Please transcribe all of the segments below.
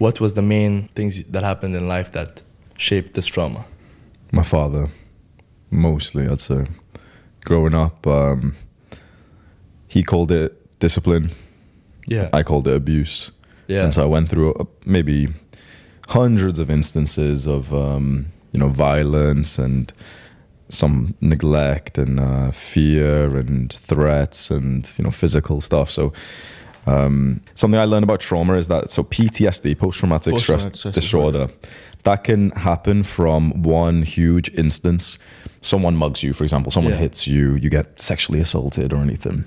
What was the main things that happened in life that shaped this trauma? My father, mostly, I'd say. Growing up, he called it discipline. Yeah. I called it abuse. Yeah. And so I went through maybe hundreds of instances of, violence and some neglect and fear and threats and, physical stuff. So something I learned about trauma is that, so PTSD, post-traumatic stress disorder, that can happen from one huge instance. Someone mugs you, for example, someone hits you, you get sexually assaulted or anything.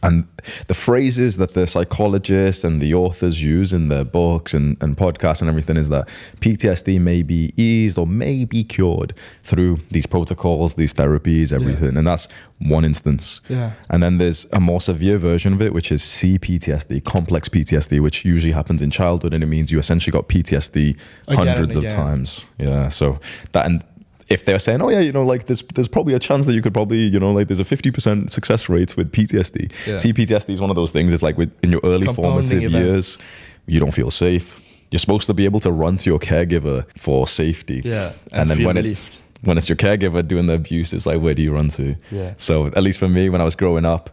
And the phrases that the psychologists and the authors use in their books and podcasts and everything is that PTSD may be eased or may be cured through these protocols, these therapies, everything. And that's one instance. Yeah. And then there's a more severe version of it, which is CPTSD, complex PTSD, which usually happens in childhood. And it means you essentially got PTSD hundreds of times. Yeah. So that, and if they're saying, oh yeah, there's probably a chance that you could probably, there's a 50% success rate with PTSD. Yeah. CPTSD is one of those things. It's like in your early formative years, you don't feel safe. You're supposed to be able to run to your caregiver for safety. Yeah. And then when it's your caregiver doing the abuse, it's like, where do you run to? Yeah. So at least for me, when I was growing up,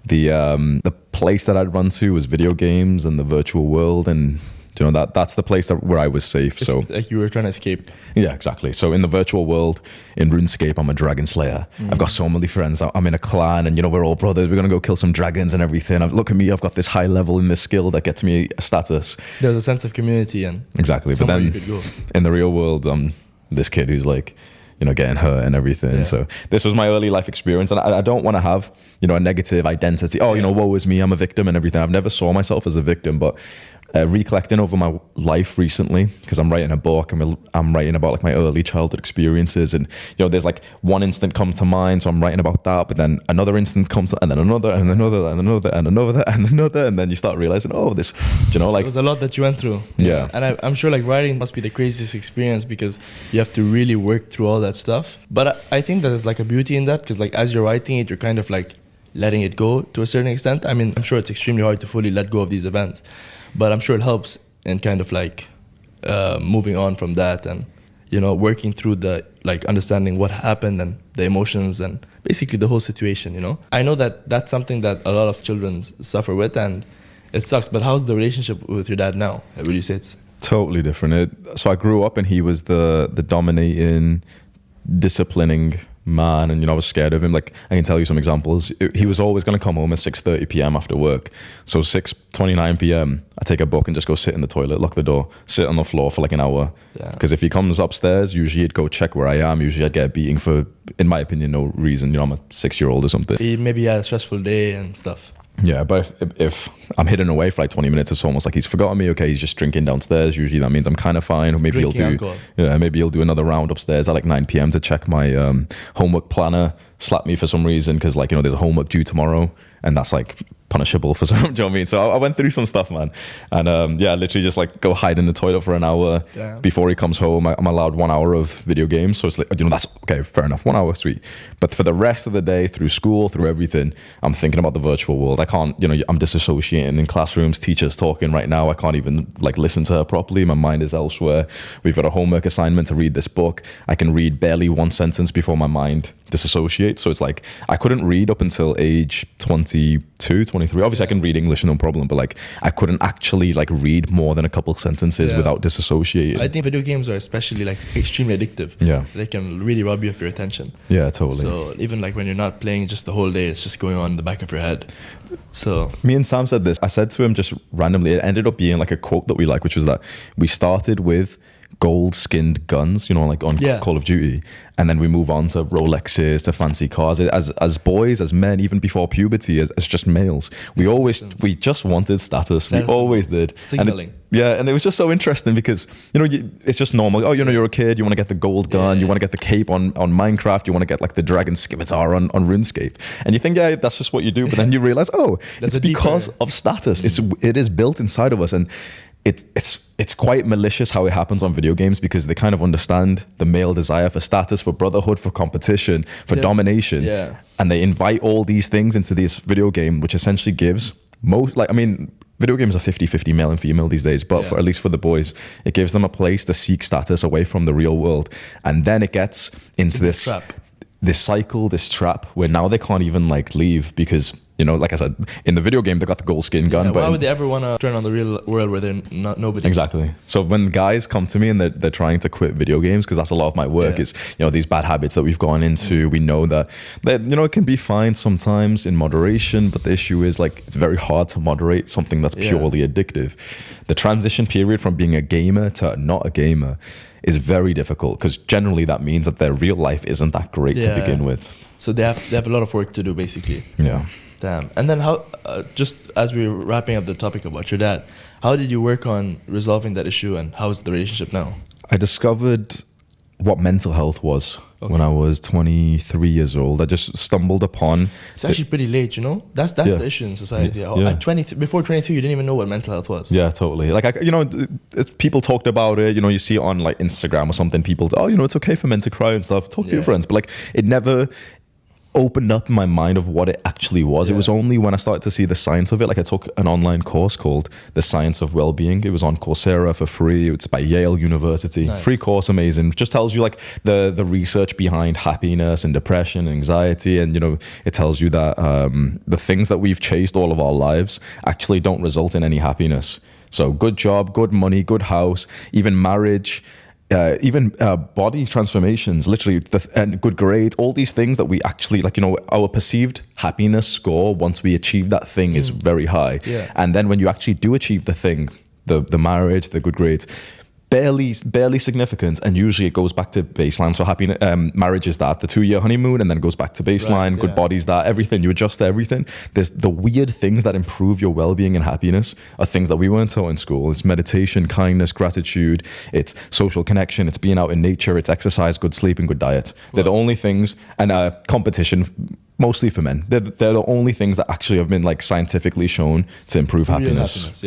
the place that I'd run to was video games and the virtual world, and that's the place where I was safe. It's so like you were trying to escape. Yeah, exactly. So in the virtual world, in RuneScape, I'm a dragon slayer. I've got so many friends. I'm in a clan, and we're all brothers. We're gonna go kill some dragons and everything. Look at me, I've got this high level in this skill that gets me a status. There's a sense of community and exactly. But then you could go. In the real world, I'm this kid who's like, getting hurt and everything. Yeah. So this was my early life experience, and I don't want to have, a negative identity. Oh, woe is me, I'm a victim and everything. I've never saw myself as a victim, but recollecting over my life recently, because I'm writing a book, I'm writing about like my early childhood experiences, and there's like one instant comes to mind, so I'm writing about that, but then another instant comes, and then another, and another, and another, and another, and another, and then you start realizing, oh, this, like there's a lot that you went through. Yeah. And I'm sure like writing must be the craziest experience, because you have to really work through all that stuff. But I think that there's like a beauty in that, because like as you're writing it, you're kind of like letting it go to a certain extent. I mean, I'm sure it's extremely hard to fully let go of these events, but I'm sure it helps in kind of like moving on from that, and working through the like understanding what happened and the emotions and basically the whole situation. I know that that's something that a lot of children suffer with, and it sucks. But how's the relationship with your dad now? Would you say it's totally different? So I grew up and he was the dominating, disciplining man, and I was scared of him. Like, I can tell you some examples. He was always going to come home at 6:30 p.m. after work. So 6:29 p.m. I take a book and just go sit in the toilet, lock the door, sit on the floor for like an hour. Because if he comes upstairs, usually he'd go check where I am. Usually I'd get a beating for, in my opinion, no reason. I'm a 6-year-old or something. He maybe had a stressful day and stuff. Yeah, but if I'm hidden away for like 20 minutes, it's almost like he's forgotten me. Okay, he's just drinking downstairs. Usually that means I'm kind of fine. Or maybe maybe he'll do another round upstairs at like 9 p.m. to check my homework planner, slap me for some reason, because like, there's a homework due tomorrow, and that's like punishable for some, do you know what I mean? So I went through some stuff, man. And literally just like go hide in the toilet for an hour. Before he comes home. I'm allowed 1 hour of video games. So it's like, that's okay, fair enough, 1 hour, sweet. But for the rest of the day, through school, through everything, I'm thinking about the virtual world. I can't, I'm disassociating in classrooms, teachers talking right now. I can't even like listen to her properly. My mind is elsewhere. We've got a homework assignment to read this book. I can read barely one sentence before my mind disassociates. So it's like, I couldn't read up until age 22, 23. Obviously I can read English, no problem, but like I couldn't actually like read more than a couple sentences without disassociating. I think video games are especially like extremely addictive. Yeah. They can really rob you of your attention. Yeah, totally. So even like when you're not playing just the whole day, it's just going on in the back of your head. So me and Sam said this. I said to him just randomly, it ended up being like a quote that we like, which was that we started with gold skinned guns, like on Call of Duty, and then we move on to Rolexes, to fancy cars. As boys, as men, even before puberty, as just males, we just wanted status. We always did. Signaling. And it was just so interesting because it's just normal. Oh, you're a kid, you want to get the gold gun, you want to get the cape on Minecraft, you want to get like the dragon scimitar on RuneScape, and you think that's just what you do, but then you realize it's because of status. It is built inside of us, and it's quite malicious how it happens on video games, because they kind of understand the male desire for status, for brotherhood, for competition, for domination, and they invite all these things into this video game, which essentially gives video games are 50-50 male and female these days, but for at least for the boys, it gives them a place to seek status away from the real world. And then it gets into this cycle, this trap where now they can't even like leave because, you know, like I said, in the video game, they got the gold skin gun. But why would they ever want to turn on the real world where they're not nobody? Exactly. So when guys come to me and they're trying to quit video games, because that's a lot of my work is, you know, these bad habits that we've gone into, we know that, you know, it can be fine sometimes in moderation, but the issue is like, it's very hard to moderate something that's purely addictive. The transition period from being a gamer to not a gamer is very difficult because generally that means that their real life isn't that great to begin with. So they have a lot of work to do basically. Yeah. Damn. And then how, just as we're wrapping up the topic about your dad, how did you work on resolving that issue and how's the relationship now? I discovered what mental health was when I was 23 years old. I just stumbled upon... It's actually pretty late, you know? That's the issue in society. Before 23, you didn't even know what mental health was. Yeah, totally. Like, you know, people talked about it, you know, you see it on like Instagram or something, people, oh, you know, it's okay for men to cry and stuff. Talk to your friends. But like, it never opened up my mind of what it actually was. It was only when I started to see the science of it. Like I took an online course called The Science of Wellbeing. It was on Coursera for free. It's by Yale University. Nice. Free course, amazing. Just tells you like the research behind happiness and depression and anxiety. And, you know, it tells you that the things that we've chased all of our lives actually don't result in any happiness. So good job, good money, good house, even marriage, even body transformations, literally, and good grades, all these things that we actually, like, you know, our perceived happiness score once we achieve that thing is very high. And then when you actually do achieve the thing, the marriage, the good grades, barely significant, and usually it goes back to baseline. So happiness, marriage is that, the 2-year honeymoon, and then goes back to baseline. Good body's that, everything, you adjust to everything. There's the weird things that improve your well-being and happiness are things that we weren't taught in school. It's meditation, kindness, gratitude, it's social connection, it's being out in nature, it's exercise, good sleep, and good diet. They're the only things, and competition, mostly for men. They're the only things that actually have been like scientifically shown to improve happiness.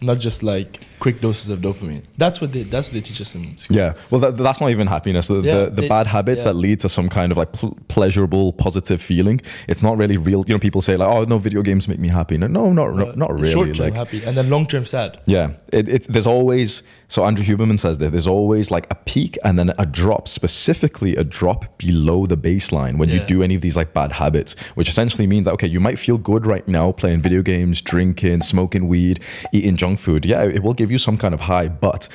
Not just like quick doses of dopamine. That's what they teach us in school. Yeah, well, that's not even happiness. The bad habits that lead to some kind of like pleasurable, positive feeling. It's not really real. You know, people say like, "Oh, no, video games make me happy." No, not really. Short-term happy, and then long-term sad. Yeah, there's always. So Andrew Huberman says that there's always like a peak and then a drop, specifically a drop below the baseline when you do any of these like bad habits, which essentially means that, okay, you might feel good right now playing video games, drinking, smoking weed, eating junk food. Yeah, it will give you some kind of high, but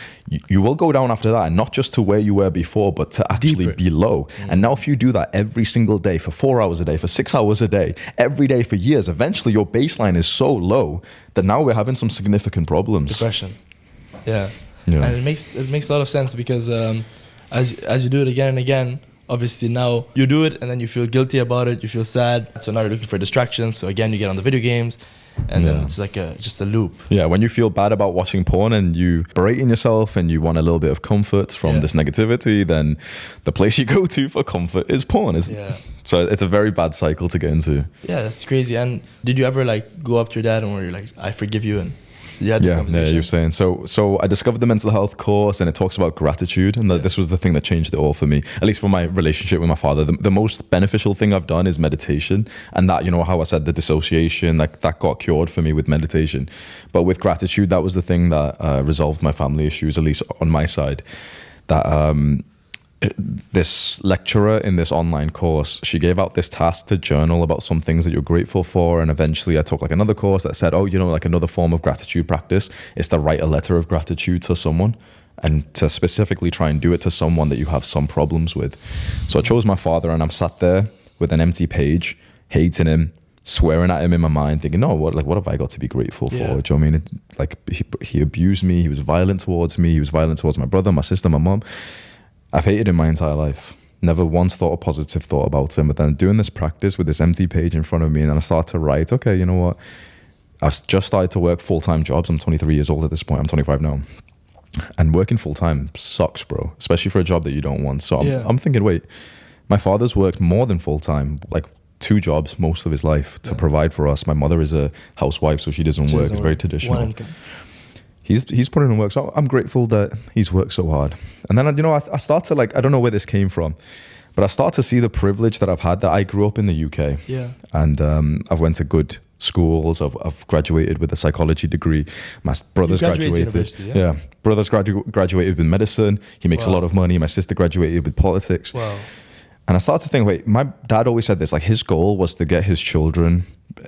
you will go down after that, and not just to where you were before, but to actually be low. And now if you do that every single day for 4 hours a day, for 6 hours a day, every day for years, eventually your baseline is so low that now we're having some significant problems. Depression. Yeah. And it makes a lot of sense because as you do it again and again, obviously now you do it and then you feel guilty about it, you feel sad, so now you're looking for distractions, so again you get on the video games, and then it's like just a loop. Yeah, when you feel bad about watching porn and you berating yourself and you want a little bit of comfort from this negativity, then the place you go to for comfort is porn. So it's a very bad cycle to get into. Yeah, that's crazy. And did you ever like go up to your dad and were you like, I forgive you, and yeah, you're saying. So I discovered the mental health course, and it talks about gratitude, and this was the thing that changed it all for me, at least for my relationship with my father. The most beneficial thing I've done is meditation, and that, you know, how I said the dissociation, like that got cured for me with meditation. But with gratitude, that was the thing that resolved my family issues, at least on my side. That this lecturer in this online course, she gave out this task to journal about some things that you're grateful for, and eventually I took like another course that said, oh, you know, like another form of gratitude practice is to write a letter of gratitude to someone, and to specifically try and do it to someone that you have some problems with. So I chose my father, and I'm sat there with an empty page, hating him, swearing at him in my mind, thinking, no, what have I got to be grateful for? Do you know what I mean? Like he abused me, he was violent towards me, he was violent towards my brother, my sister, my mom. I've hated him my entire life. Never once thought a positive thought about him. But then doing this practice with this empty page in front of me, and then I started to write, okay, you know what? I've just started to work full-time jobs. I'm 23 years old at this point. I'm 25 now. And working full-time sucks, bro, especially for a job that you don't want. So I'm thinking, wait, my father's worked more than full-time, like 2 jobs most of his life to provide for us. My mother is a housewife, so she doesn't work. It's very traditional. He's putting in work, so I'm grateful that he's worked so hard. And then, you know, I start to like, I don't know where this came from, but I start to see the privilege that I've had, that I grew up in the UK. And I've went to good schools. I've graduated with a psychology degree. My brother's graduated. Yeah, brother's graduated with medicine. He makes a lot of money. My sister graduated with politics. Wow. And I started to think, wait, my dad always said this, like his goal was to get his children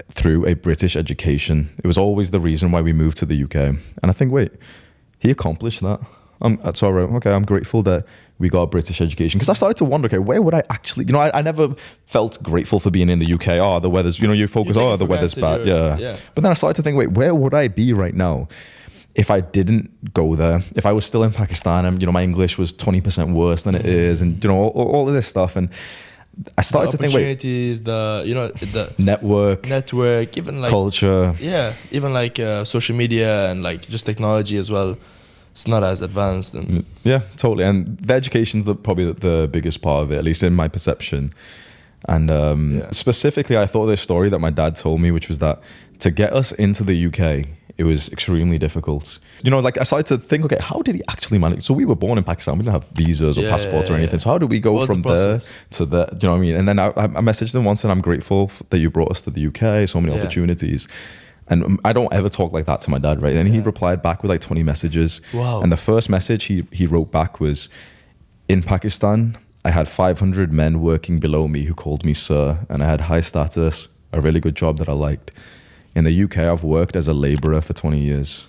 through a British education. It was always the reason why we moved to the UK. And I think, wait, he accomplished that. So I wrote, okay, I'm grateful that we got a British education. Because I started to wonder, okay, where would I actually, I never felt grateful for being in the UK. Oh, the weather's, you focus, the weather's bad. Yeah. But then I started to think, wait, where would I be right now if I didn't go there? If I was still in Pakistan and, my English was 20% worse than it is, and, all of this stuff. And I started to think, wait, opportunities, the network, even like culture. Yeah, even like social media and like just technology as well. It's not as advanced. And yeah, totally. And the education's probably the biggest part of it, at least in my perception. And specifically, I thought this story that my dad told me, which was that to get us into the UK, it was extremely difficult. Like I started to think, okay, how did he actually manage? So we were born in Pakistan. We didn't have visas or passports or anything. So how did we go from there to there? Do you know what I mean? And then I messaged him once and I'm grateful that you brought us to the UK, so many opportunities. And I don't ever talk like that to my dad, right? And he replied back with like 20 messages. Wow. And the first message he wrote back was, in Pakistan, I had 500 men working below me who called me sir, and I had high status, a really good job that I liked. In the UK, I've worked as a labourer for 20 years.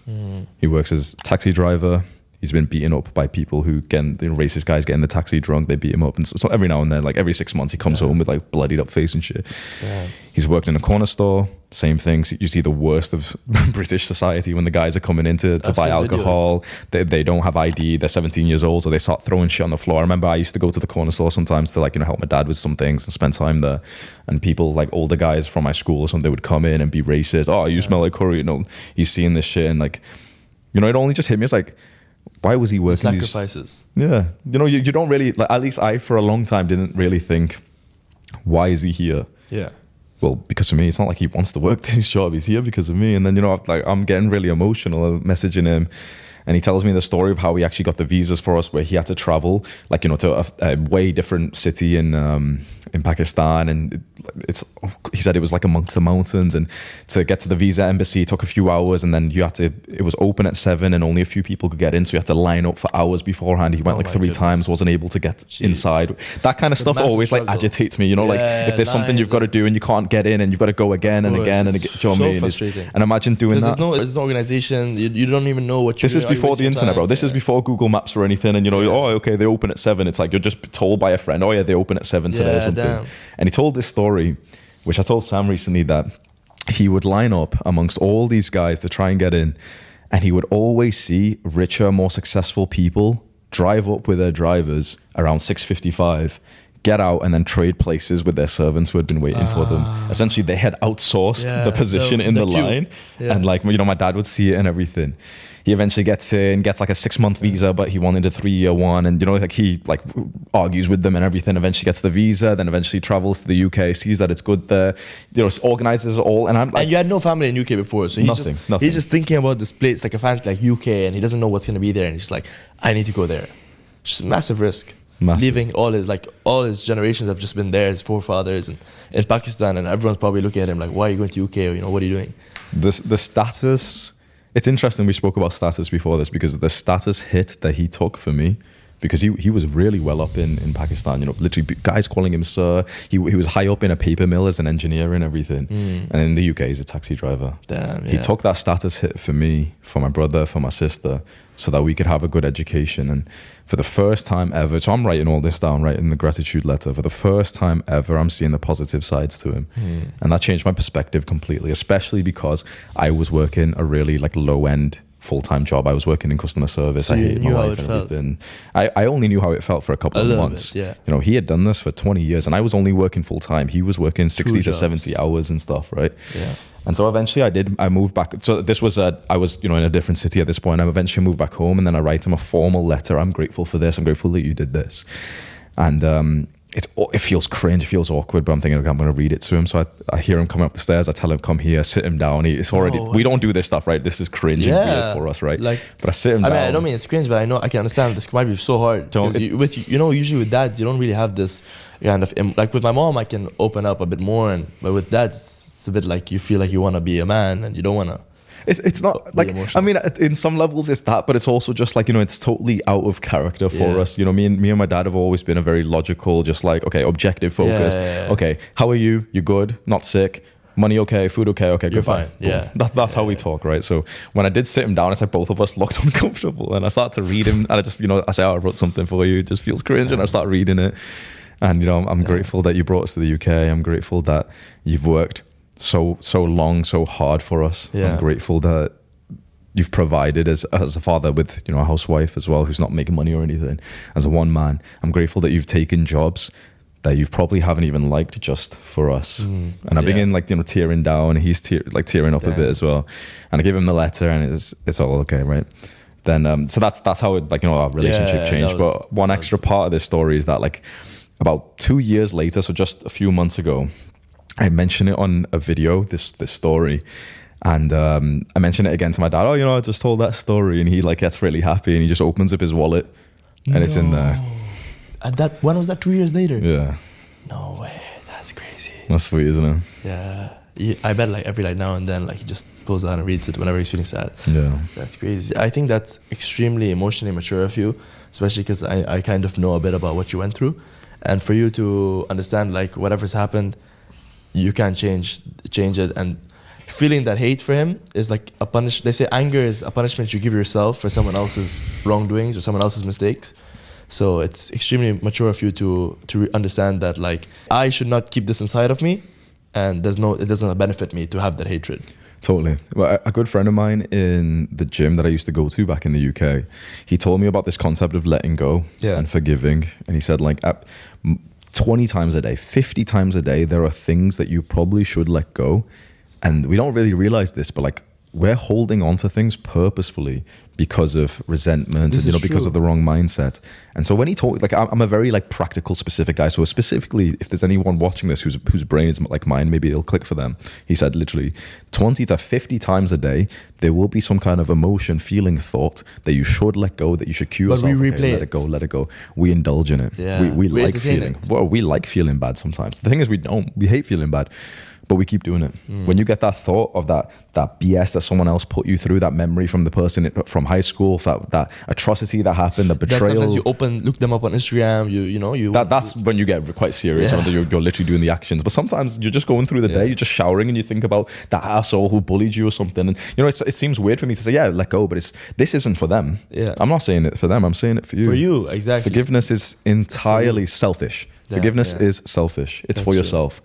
He works as a taxi driver. He's been beaten up by people who racist guys get in the taxi drunk, they beat him up. And so every now and then, like every 6 months, he comes home with like bloodied up face and shit. Yeah. He's worked in a corner store, same things. You see the worst of British society when the guys are coming in to buy alcohol. They don't have ID, they're 17 years old, so they start throwing shit on the floor. I remember I used to go to the corner store sometimes to help my dad with some things and spend time there. And people, like older guys from my school or something, they would come in and be racist. Oh, you smell like curry. He's seeing this shit and like, it only just hit me. It's like, why was he working the sacrifices? You don't really, like, at least I, for a long time, didn't really think, why is he here? Yeah. Well, because of me. It's not like he wants to work this job. He's here because of me. And then, I'm getting really emotional messaging him. And he tells me the story of how he actually got the visas for us, where he had to travel, to a way different city in Pakistan. And he said it was like amongst the mountains. And to get to the visa embassy, it took a few hours. And then it was open at 7 and only a few people could get in. So you had to line up for hours beforehand. He went 3 times, wasn't able to get inside. That kind of stuff always struggle. Agitates me, if there's something you've got to do and you can't get in and you've got to go again and again and again. Do you know what I mean? Frustrating. And imagine doing that. There's no organization. You don't even know what you're doing. This is before the internet, bro. This is before Google Maps or anything. And okay, they open at 7. It's like you're just told by a friend, oh yeah, they open at 7 today or something. Damn. And he told this story, which I told Sam recently, that he would line up amongst all these guys to try and get in, and he would always see richer, more successful people drive up with their drivers around 6:55, get out and then trade places with their servants who had been waiting for them. Essentially, they had outsourced the position in the line. And my dad would see it and everything. He eventually gets like a 6-month visa, but he wanted a 3-year one. And, he argues with them and everything, eventually gets the visa, then eventually travels to the UK, sees that it's good there, organizes it all. And I'm like, and you had no family in UK before. So nothing. He's just thinking about this place, like a fantasy, like UK, and he doesn't know what's going to be there. And he's just like, I need to go there. Just massive risk. Leaving all his generations have just been there, his forefathers, and in Pakistan, and everyone's probably looking at him like, why are you going to UK? Or, what are you doing? The status, it's interesting we spoke about status before this, because the status hit that he took for me, because he was really well up in Pakistan, literally guys calling him sir. He was high up in a paper mill as an engineer and everything. And in the UK, he's a taxi driver. Damn, yeah. He took that status hit for me, for my brother, for my sister, so that we could have a good education. And for the first time ever, so I'm writing all this down, right, in the gratitude letter. For the first time ever, I'm seeing the positive sides to him. And that changed my perspective completely, especially because I was working a really low-end full-time job. I was working in customer service. So I hated my life and everything. I only knew how it felt for a couple of months. He had done this for 20 years and I was only working full-time. He was working 60 to 70 hours and stuff, right? Yeah. And so eventually I moved back. So this was I was in a different city at this point. I eventually moved back home, and then I write him a formal letter. I'm grateful for this. I'm grateful that you did this. And it feels cringe, it feels awkward, but I'm thinking, okay, I'm going to read it to him. So I hear him coming up the stairs. I tell him, come here, sit him down. It's already, we don't do this stuff, right? This is cringe and weird for us, right? But I sit him down. I don't mean it's cringe, but I can understand this might be so hard. Usually with dads, you don't really have this kind of, like with my mom, I can open up a bit more, but with dads, it's a bit like you feel like you want to be a man and you don't want to. It's not like, emotional. I mean, in some levels it's that, but it's also just like, it's totally out of character for us. Me and my dad have always been a very logical, just like, okay, objective focused. Okay, how are you? You good? Not sick? Money okay? Food okay? Okay, You're good, fine. Yeah. That's how we talk, right? So when I did sit him down, it's like both of us looked uncomfortable, and I started to read him, and I just, I say, I wrote something for you. It just feels cringe, and I start reading it. And, I'm grateful that you brought us to the UK. I'm grateful that you've worked so long, so hard for us. I'm grateful that you've provided as a father with, a housewife as well, who's not making money or anything, as a one man. I'm grateful that you've taken jobs that you probably haven't even liked just for us. And I begin tearing down. He's tearing up a bit as well. And I give him the letter, and it's all okay, right? Then so that's how it, our relationship changed. But one extra part of this story is that about 2 years later, so just a few months ago, I mentioned it on a video, this story. And I mentioned it again to my dad. I just told that story, and he gets really happy, and he just opens up his wallet, and it's in there. When was that? 2 years later? Yeah. No way. That's crazy. That's sweet, isn't it? Yeah. I bet every now and then he just pulls out and reads it whenever he's feeling sad. Yeah. That's crazy. I think that's extremely emotionally mature of you, especially because I kind of know a bit about what you went through, and for you to understand whatever's happened, you can't change it, and feeling that hate for him is a punish. They say anger is a punishment you give yourself for someone else's wrongdoings or someone else's mistakes. So it's extremely mature of you to understand that I should not keep this inside of me, and it doesn't benefit me to have that hatred. Totally. Well, a good friend of mine in the gym that I used to go to back in the UK, he told me about this concept of letting go and forgiving, and he said 20 times a day, 50 times a day, there are things that you probably should let go. And we don't really realize this, but we're holding on to things purposefully because of resentment, and because of the wrong mindset. And so when he told, I'm a very practical, specific guy. So specifically, if there's anyone watching this whose brain is like mine, maybe it'll click for them. He said literally 20 to 50 times a day, there will be some kind of emotion, feeling, thought that you should let go, that you should cue yourself. But we replay let it go. We indulge in it. Yeah. We like feeling. Well, we like feeling bad sometimes. The thing is, we don't. We hate feeling bad. But we keep doing it. When you get that thought of that BS that someone else put you through, that memory from the person from high school, that atrocity that happened, the betrayal. Sometimes you look them up on Instagram. That's when you get quite serious. Yeah. You're literally doing the actions. But sometimes you're just going through the day, you're just showering, and you think about that asshole who bullied you or something. And it seems weird for me to say, let go, but this isn't for them. Yeah. I'm not saying it for them. I'm saying it for you. For you, exactly. Forgiveness is entirely selfish. Forgiveness is selfish. It's for yourself.